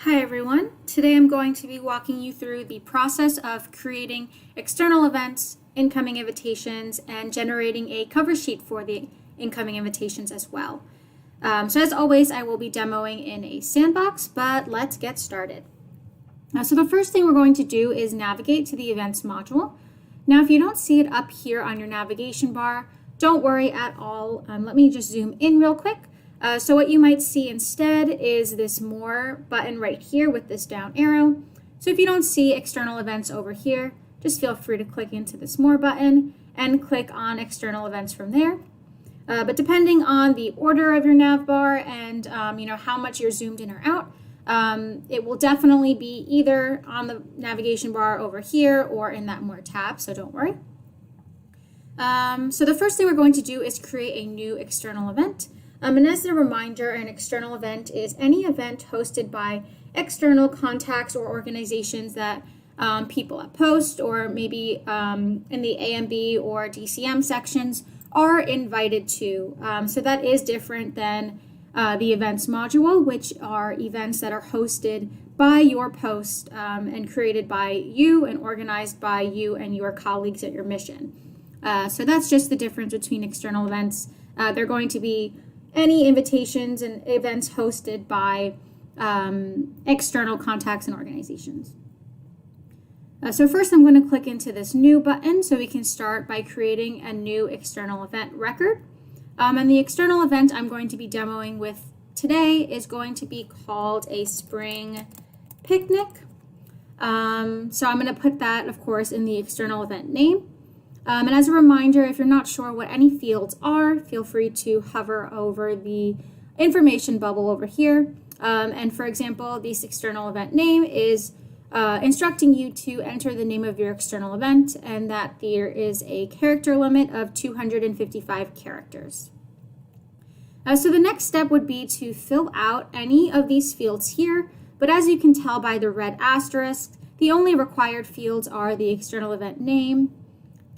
Hi everyone. Today I'm going to be walking you through the process of creating external events, incoming invitations, and generating a cover sheet for the incoming invitations as well. So as always, I will be demoing in a sandbox, but let's get started. So the first thing we're going to do is navigate to the events module. Now if you don't see it up here on your navigation bar, don't worry at all. Let me just zoom in real quick. So what you might see instead is this More button right here with this down arrow. So if you don't see external events over here, just feel free to click into this More button and click on external events from there. But depending on the order of your nav bar and how much you're zoomed in or out, it will definitely be either on the navigation bar over here or in that More tab, so don't worry. So the first thing we're going to do is create a new external event. And as a reminder, an external event is any event hosted by external contacts or organizations that people at Post or maybe in the AMB or DCM sections are invited to. So that is different than the events module, which are events that are hosted by your Post and created by you and organized by you and your colleagues at your mission. So that's just the difference between external events. They're going to be any invitations and events hosted by external contacts and organizations. So first I'm going to click into this new button so we can start by creating a new external event record. And the external event I'm going to be demoing with today is going to be called a spring picnic. So I'm going to put that, of course, in the external event name. And as a reminder, if you're not sure what any fields are, feel free to hover over the information bubble over here. And for example, this external event name is instructing you to enter the name of your external event and that there is a character limit of 255 characters. So the next step would be to fill out any of these fields here, but as you can tell by the red asterisk, the only required fields are the external event name,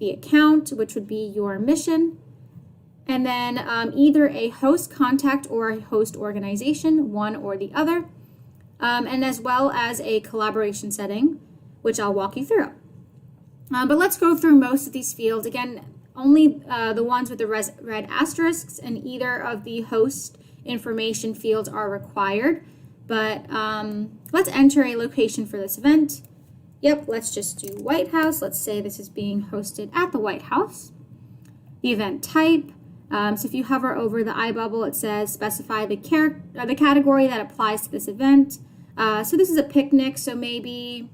the account, which would be your mission, and then either a host contact or a host organization, one or the other, and as well as a collaboration setting, which I'll walk you through. But let's go through most of these fields. Again, only the ones with the red asterisks and either of the host information fields are required, but let's enter a location for this event. Yep, let's just do White House. Let's say this is being hosted at the White House. The event type. So if you hover over the eye bubble, it says specify the category that applies to this event. So this is a picnic, so maybe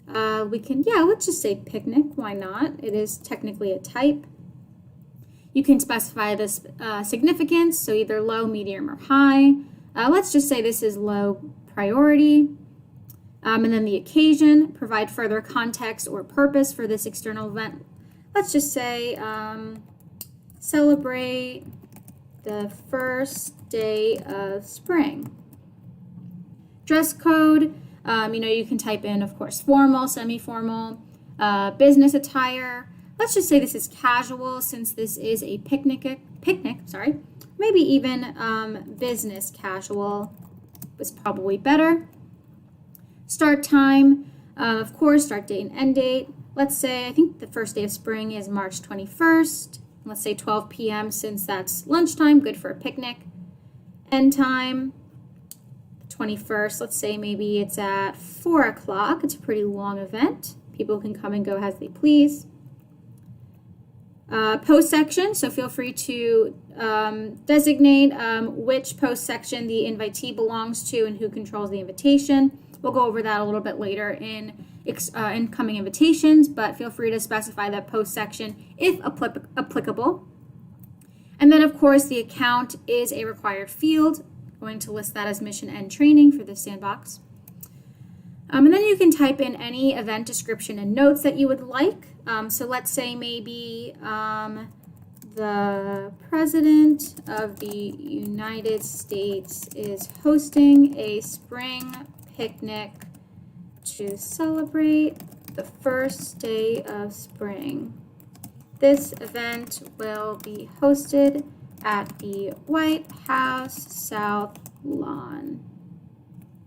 we can, let's just say picnic. Why not? It is technically a type. You can specify this significance, so either low, medium, or high. Let's just say this is low priority. And then the occasion, provide further context or purpose for this external event. Let's just say celebrate the first day of spring. Dress code, you can type in, of course, formal, semi-formal, business attire. Let's just say this is casual since this is a picnic, maybe even business casual was probably better. Start time, of course, start date and end date. Let's say, I think the first day of spring is March 21st. Let's say 12 p.m. since that's lunchtime, good for a picnic. End time, 21st, let's say maybe it's at 4 o'clock. It's a pretty long event. People can come and go as they please. Post section, so feel free to designate which post section the invitee belongs to and who controls the invitation. We'll go over that a little bit later in incoming invitations, but feel free to specify that post section if applicable. And then, of course, the account is a required field. I'm going to list that as mission and training for the sandbox. And then you can type in any event description and notes that you would like. So let's say maybe the President of the United States is hosting a spring picnic to celebrate the first day of spring. This event will be hosted at the White House South Lawn.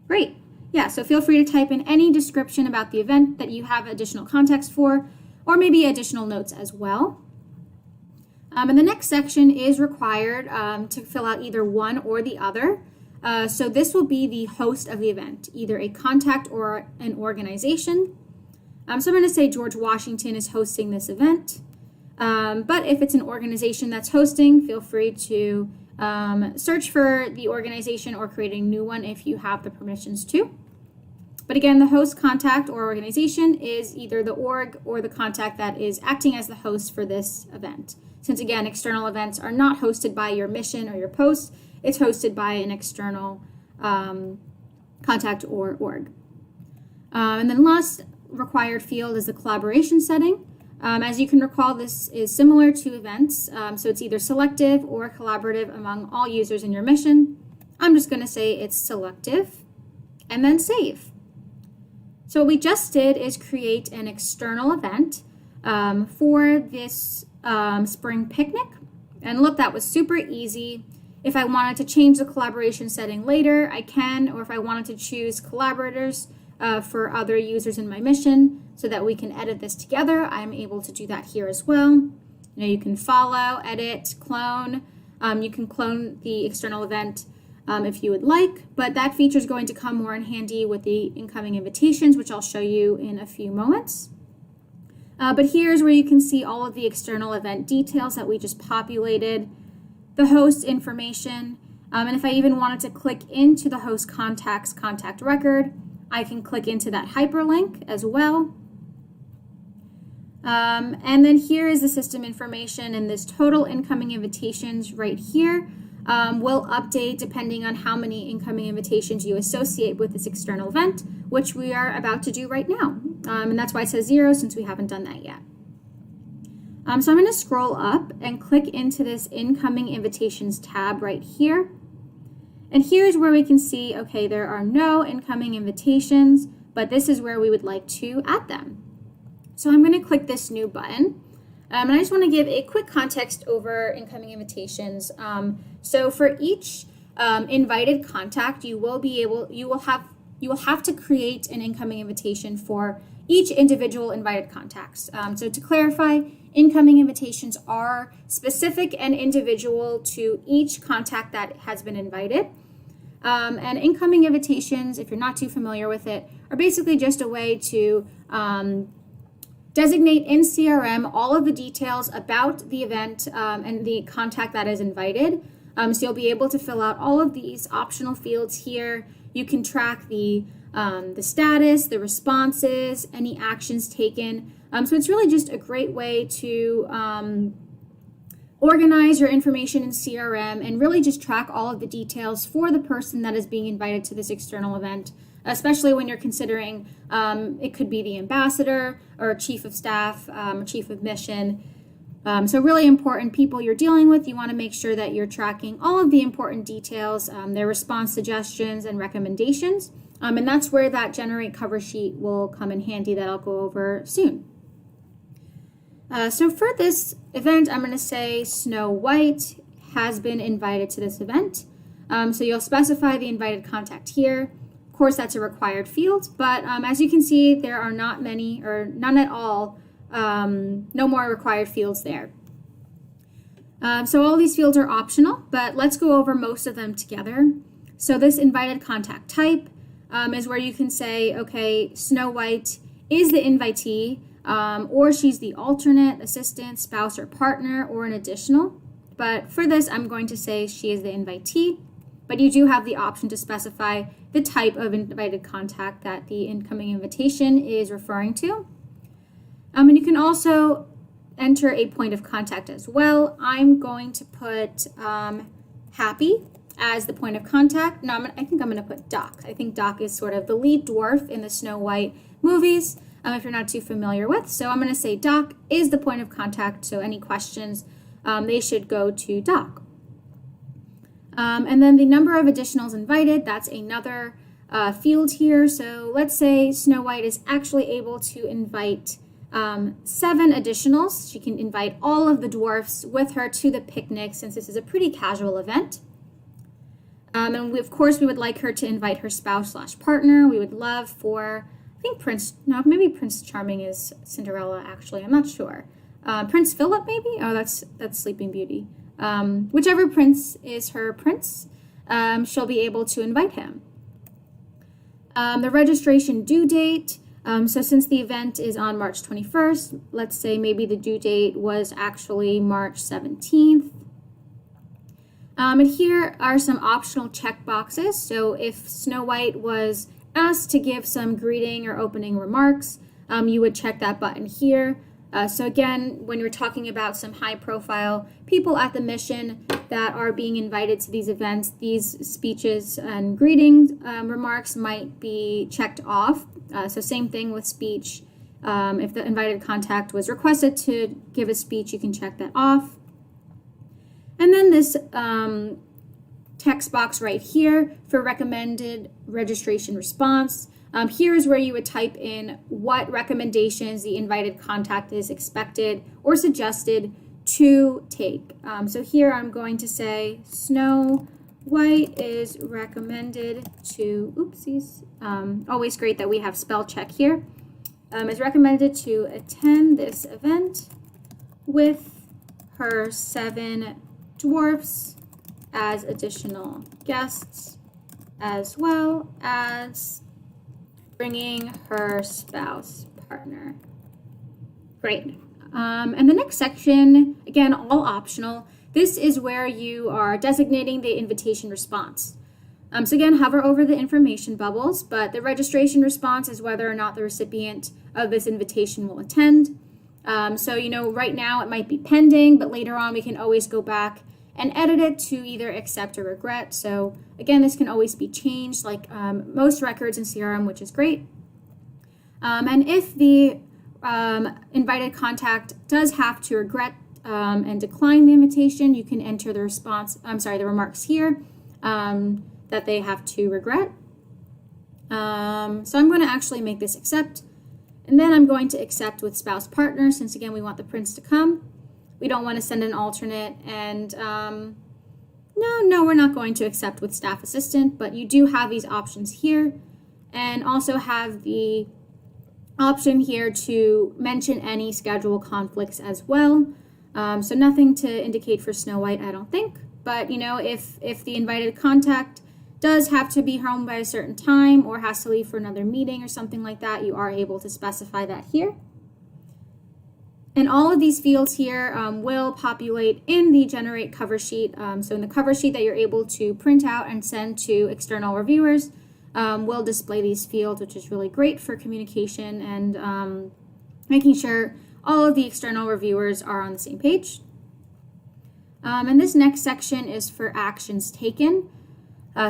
Great. Yeah, so feel free to type in any description about the event that you have additional context for, or maybe additional notes as well. And the next section is required to fill out either one or the other. So this will be the host of the event, either a contact or an organization. So I'm going to say George Washington is hosting this event. But if it's an organization that's hosting, feel free to search for the organization or create a new one if you have the permissions to. But again, the host, contact, or organization is either the org or the contact that is acting as the host for this event. Since again, external events are not hosted by your mission or your post, it's hosted by an external contact or org. And then last required field is the collaboration setting. As you can recall, this is similar to events, so it's either selective or collaborative among all users in your mission. I'm just going to say it's selective and then save. So what we just did is create an external event for this spring picnic. And look, that was super easy. If I wanted to change the collaboration setting later, I can, or if I wanted to choose collaborators for other users in my mission so that we can edit this together, I'm able to do that here as well. You can follow, edit, clone. You can clone the external event if you would like, but that feature is going to come more in handy with the incoming invitations, which I'll show you in a few moments. But here's where you can see all of the external event details that we just populated, the host information, and if I even wanted to click into the host contact's contact record, I can click into that hyperlink as well. And then here is the system information, and this total incoming invitations right here will update depending on how many incoming invitations you associate with this external event, which we are about to do right now. And that's why it says 0 since we haven't done that yet. So I'm going to scroll up and click into this incoming invitations tab right here. And here's where we can see, okay, there are no incoming invitations, but this is where we would like to add them. So I'm going to click this new button. And I just want to give a quick context over incoming invitations. So for each invited contact, you will have to create an incoming invitation for each individual invited contacts. So to clarify, incoming invitations are specific and individual to each contact that has been invited. And incoming invitations, if you're not too familiar with it, are basically just a way to designate in CRM all of the details about the event and the contact that is invited. So you'll be able to fill out all of these optional fields here. You can track the status, the responses, any actions taken. So it's really just a great way to organize your information in CRM and really just track all of the details for the person that is being invited to this external event, especially when you're considering it could be the ambassador or chief of staff, or chief of mission. So really important people you're dealing with, you want to make sure that you're tracking all of the important details, their response suggestions and recommendations. And that's where that generate cover sheet will come in handy that I'll go over soon. So for this event, I'm going to say Snow White has been invited to this event. So you'll specify the invited contact here. Of course, that's a required field, but as you can see, there are not many or none at all, no more required fields there. So all these fields are optional, but let's go over most of them together. So this invited contact type is where you can say, okay, Snow White is the invitee, or she's the alternate, assistant, spouse, or partner, or an additional. But for this, I'm going to say she is the invitee, but you do have the option to specify the type of invited contact that the incoming invitation is referring to. And you can also enter a point of contact as well. I'm going to put Happy as the point of contact. No, I think I'm going to put Doc. I think Doc is sort of the lead dwarf in the Snow White movies, if you're not too familiar with. So I'm going to say Doc is the point of contact, so any questions, they should go to Doc. And then the number of additionals invited, that's another field here. So let's say Snow White is actually able to invite 7 additionals. She can invite all of the dwarfs with her to the picnic since this is a pretty casual event. And of course, we would like her to invite her spouse/partner. We would love for, I think maybe Prince Charming is Cinderella, actually. I'm not sure. Prince Philip, maybe? Oh, that's Sleeping Beauty. Whichever prince is her prince, she'll be able to invite him. The registration due date. So since the event is on March 21st, let's say maybe the due date was actually March 17th. And here are some optional check boxes. So if Snow White was asked to give some greeting or opening remarks, you would check that button here. So again, when you're talking about some high profile people at the mission that are being invited to these events, these speeches and greeting remarks might be checked off. So same thing with speech. If the invited contact was requested to give a speech, you can check that off. And then this text box right here for recommended registration response. Here is where you would type in what recommendations the invited contact is expected or suggested to take. So here I'm going to say Snow White is recommended to, oopsies, always great that we have spell check here, is recommended to attend this event with her 7 dwarfs as additional guests, as well as bringing her spouse partner. Great. And the next section, again, all optional. This is where you are designating the invitation response. So again, hover over the information bubbles, but the registration response is whether or not the recipient of this invitation will attend. So, right now it might be pending, but later on we can always go back and edit it to either accept or regret. So again, this can always be changed, like most records in CRM, which is great. And if the invited contact does have to regret and decline the invitation, you can enter the remarks here that they have to regret. So I'm going to actually make this accept. And then I'm going to accept with spouse partner, since again, we want the prince to come. We don't want to send an alternate, and no, we're not going to accept with staff assistant, but you do have these options here, and also have the option here to mention any schedule conflicts as well. So nothing to indicate for Snow White, I don't think, but if the invited contact does have to be home by a certain time or has to leave for another meeting or something like that, you are able to specify that here. And all of these fields here will populate in the generate cover sheet. So in the cover sheet that you're able to print out and send to external reviewers, will display these fields, which is really great for communication and making sure all of the external reviewers are on the same page. And this next section is for actions taken.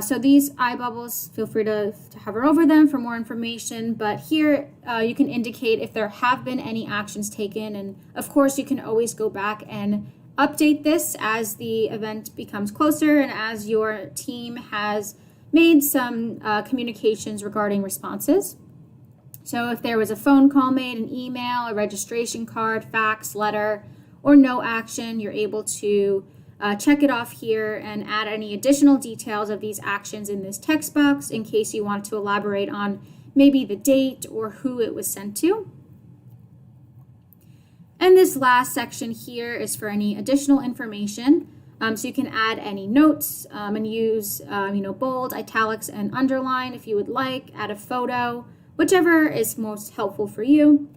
So these eye bubbles, feel free to hover over them for more information, but here you can indicate if there have been any actions taken, and of course you can always go back and update this as the event becomes closer and as your team has made some communications regarding responses. So if there was a phone call made, an email, a registration card, fax, letter, or no action, you're able to check it off here and add any additional details of these actions in this text box in case you want to elaborate on maybe the date or who it was sent to. And this last section here is for any additional information. So you can add any notes and use bold, italics, and underline if you would like, add a photo, whichever is most helpful for you.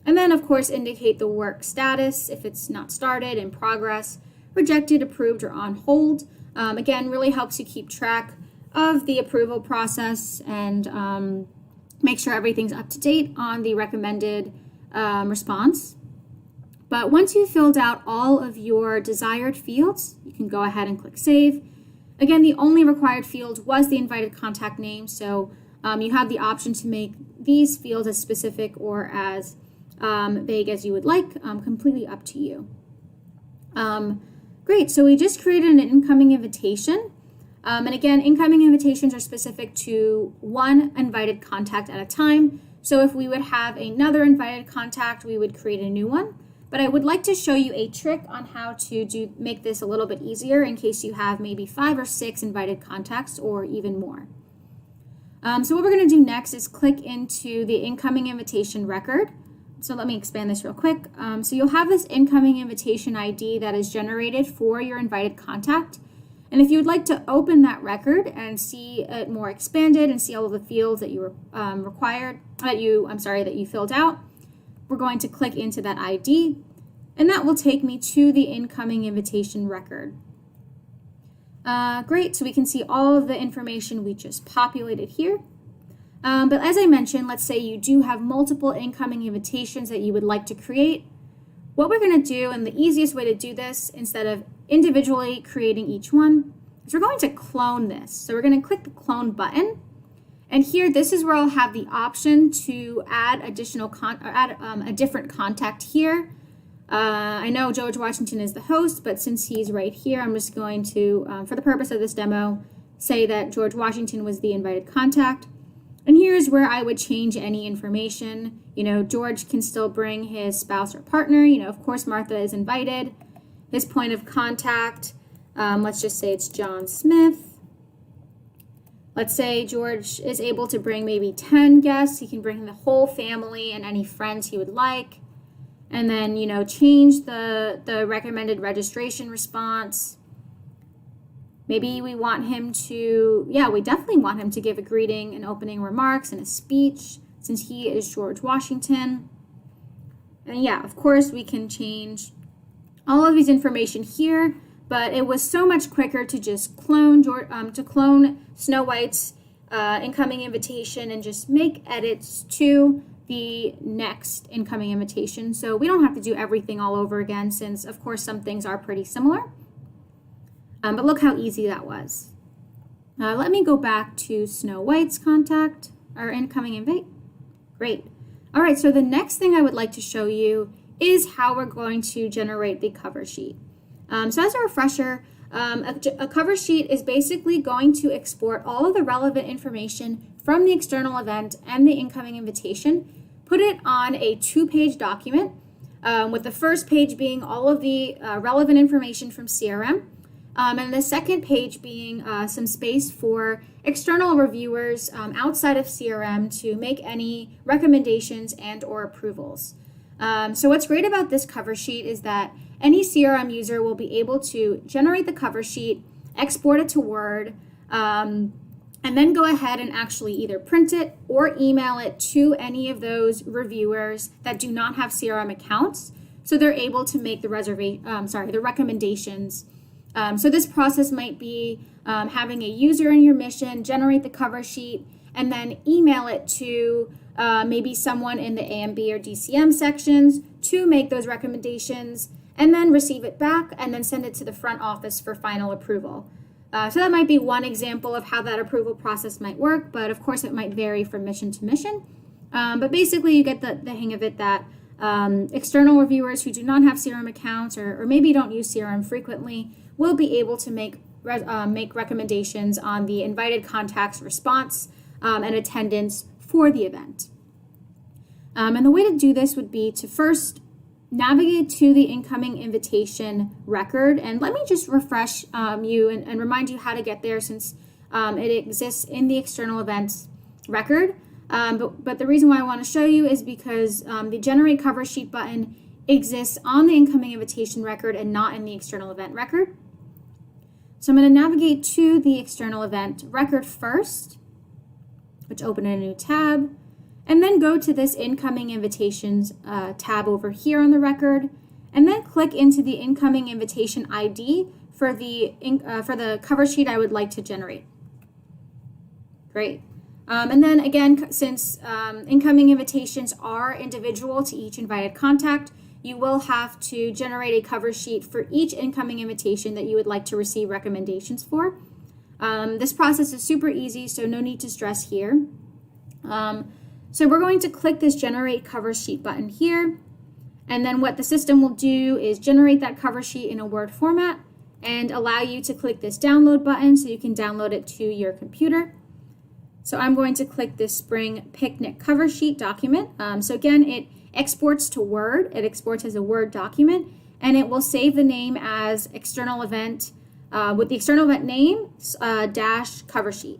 And then of course indicate the work status if it's not started, in progress, rejected, approved, or on hold. Again, really helps you keep track of the approval process and make sure everything's up to date on the recommended response. But once you've filled out all of your desired fields, you can go ahead and click Save. Again, the only required field was the invited contact name, so you have the option to make these fields as specific or as vague as you would like, completely up to you. Great, so we just created an incoming invitation. And again, incoming invitations are specific to one invited contact at a time. So if we would have another invited contact, we would create a new one. but I would like to show you a trick on how to make this a little bit easier in case you have maybe 5 or 6 invited contacts or even more. So what we're going to do next is click into the incoming invitation record. So let me expand this real quick. So you'll have this incoming invitation ID that is generated for your invited contact. And if you would like to open that record and see it more expanded and see all of the fields that you that you filled out, we're going to click into that ID, and that will take me to the incoming invitation record. Great, so we can see all of the information we just populated here. But as I mentioned, let's say you do have multiple incoming invitations that you would like to create. What we're going to do, and the easiest way to do this, instead of individually creating each one, is we're going to clone this. So we're going to click the clone button. And here, this is where I'll have the option to add a different contact here. I know George Washington is the host, but since he's right here, I'm just going to, for the purpose of this demo, say that George Washington was the invited contact. And here's where I would change any information. You know, George can still bring his spouse or partner. You know, of course, Martha is invited. His point of contact, let's just say it's John Smith. Let's say George is able to bring maybe 10 guests. He can bring the whole family and any friends he would like. And then, you know, change the recommended registration response. Maybe we want him to, we definitely want him to give a greeting and opening remarks and a speech since he is George Washington. And of course, we can change all of these information here. But it was so much quicker to just clone Snow White's incoming invitation and just make edits to the next incoming invitation. So we don't have to do everything all over again since, of course, some things are pretty similar. But look how easy that was. Let me go back to Snow White's contact, or incoming invite. Great. All right, so the next thing I would like to show you is how we're going to generate the cover sheet. So as a refresher, a cover sheet is basically going to export all of the relevant information from the external event and the incoming invitation, put it on a 2-page document, with the first page being all of the relevant information from CRM, and the second page being some space for external reviewers outside of CRM to make any recommendations and or approvals. So what's great about this cover sheet is that any CRM user will be able to generate the cover sheet, export it to Word, and then go ahead and actually either print it or email it to any of those reviewers that do not have CRM accounts, so they're able to make the recommendations. So this process might be having a user in your mission generate the cover sheet and then email it to maybe someone in the AMB or DCM sections to make those recommendations, and then receive it back and then send it to the front office for final approval. So that might be one example of how that approval process might work, but of course it might vary from mission to mission. But basically you get the hang of it that external reviewers who do not have CRM accounts or maybe don't use CRM frequently will be able to make recommendations on the invited contacts response and attendance for the event. And the way to do this would be to first navigate to the incoming invitation record. And let me just refresh you and remind you how to get there since it exists in the external events record. But the reason why I want to show you is because the generate cover sheet button exists on the incoming invitation record and not in the external event record. So I'm going to navigate to the external event record first, which open in a new tab, and then go to this incoming invitations tab over here on the record, and then click into the incoming invitation ID for the cover sheet I would like to generate. Great. And then again, since incoming invitations are individual to each invited contact, you will have to generate a cover sheet for each incoming invitation that you would like to receive recommendations for. This process is super easy, so no need to stress here. So we're going to click this generate cover sheet button here, and then what the system will do is generate that cover sheet in a Word format and allow you to click this download button so you can download it to your computer. So I'm going to click this Spring Picnic cover sheet document. So again, it exports to Word. It exports as a Word document, and it will save the name as external event with the external event name dash cover sheet.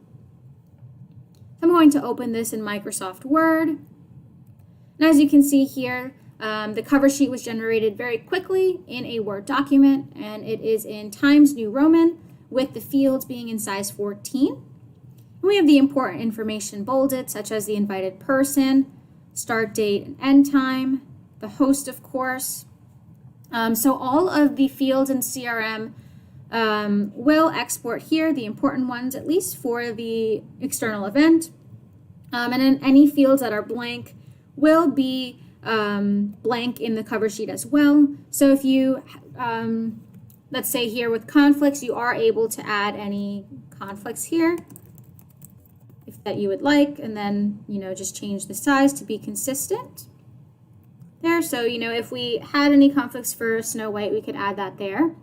I'm going to open this in Microsoft Word. And as you can see here, the cover sheet was generated very quickly in a Word document, and it is in Times New Roman with the fields being in size 14. And we have the important information bolded, such as the invited person, start date and end time, the host, of course. So all of the fields in CRM will export here, the important ones at least for the external event. And then any fields that are blank will be blank in the cover sheet as well. So if you, let's say here with conflicts, you are able to add any conflicts here if that you would like, and then, just change the size to be consistent there. So, if we had any conflicts for Snow White, we could add that there.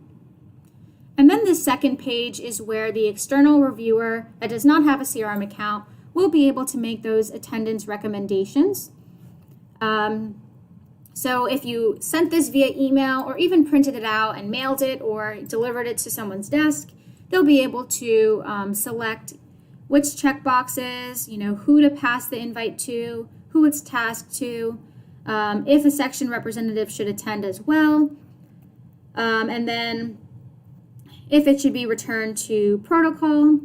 And then the second page is where the external reviewer that does not have a CRM account will be able to make those attendance recommendations. So if you sent this via email or even printed it out and mailed it or delivered it to someone's desk, they'll be able to select which checkboxes, who to pass the invite to, who it's tasked to, if a section representative should attend as well, and then if it should be returned to protocol,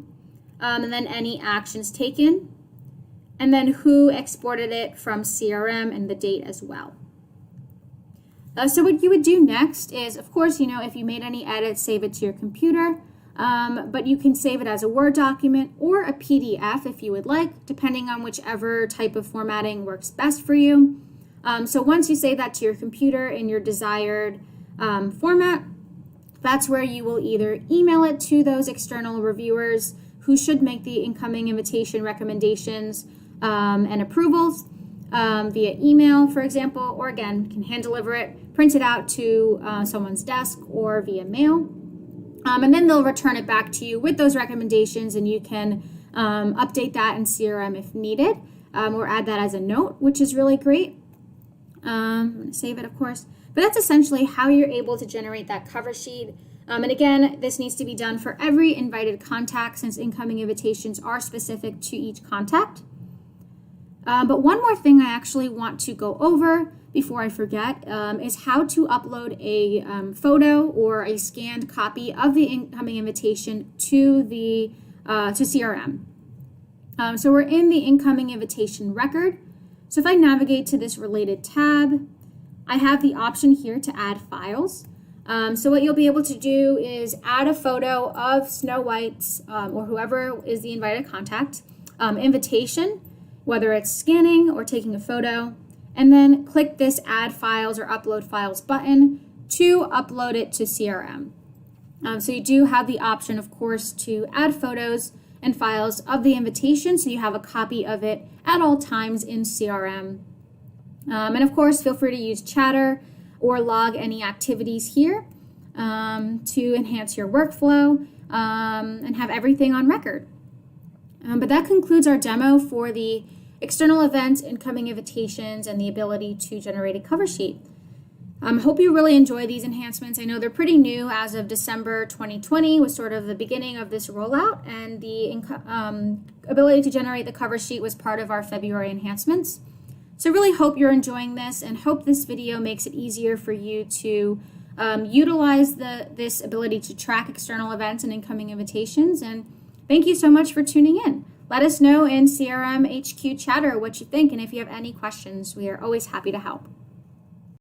and then any actions taken, and then who exported it from CRM and the date as well. So what you would do next is, of course, if you made any edits, save it to your computer, but you can save it as a Word document or a PDF if you would like, depending on whichever type of formatting works best for you. So once you save that to your computer in your desired format, that's where you will either email it to those external reviewers who should make the incoming invitation recommendations and approvals via email, for example, or again, can hand deliver it, print it out to someone's desk or via mail. And then they'll return it back to you with those recommendations, and you can update that in CRM if needed, or add that as a note, which is really great. I'm going to save it, of course. But that's essentially how you're able to generate that cover sheet. And again, this needs to be done for every invited contact since incoming invitations are specific to each contact. But one more thing I actually want to go over before I forget is how to upload a photo or a scanned copy of the incoming invitation to CRM. So we're in the incoming invitation record. So if I navigate to this related tab, I have the option here to add files. So what you'll be able to do is add a photo of Snow White's or whoever is the invited contact invitation, whether it's scanning or taking a photo, and then click this Add Files or Upload Files button to upload it to CRM. So you do have the option, of course, to add photos and files of the invitation, so you have a copy of it at all times in CRM. And of course, feel free to use Chatter or log any activities here to enhance your workflow and have everything on record. But that concludes our demo for the external events, incoming invitations, and the ability to generate a cover sheet. Hope you really enjoy these enhancements. I know they're pretty new. As of December 2020 was sort of the beginning of this rollout, and the ability to generate the cover sheet was part of our February enhancements. So I really hope you're enjoying this and hope this video makes it easier for you to utilize this ability to track external events and incoming invitations. And thank you so much for tuning in. Let us know in CRM HQ Chatter what you think, and if you have any questions, we are always happy to help.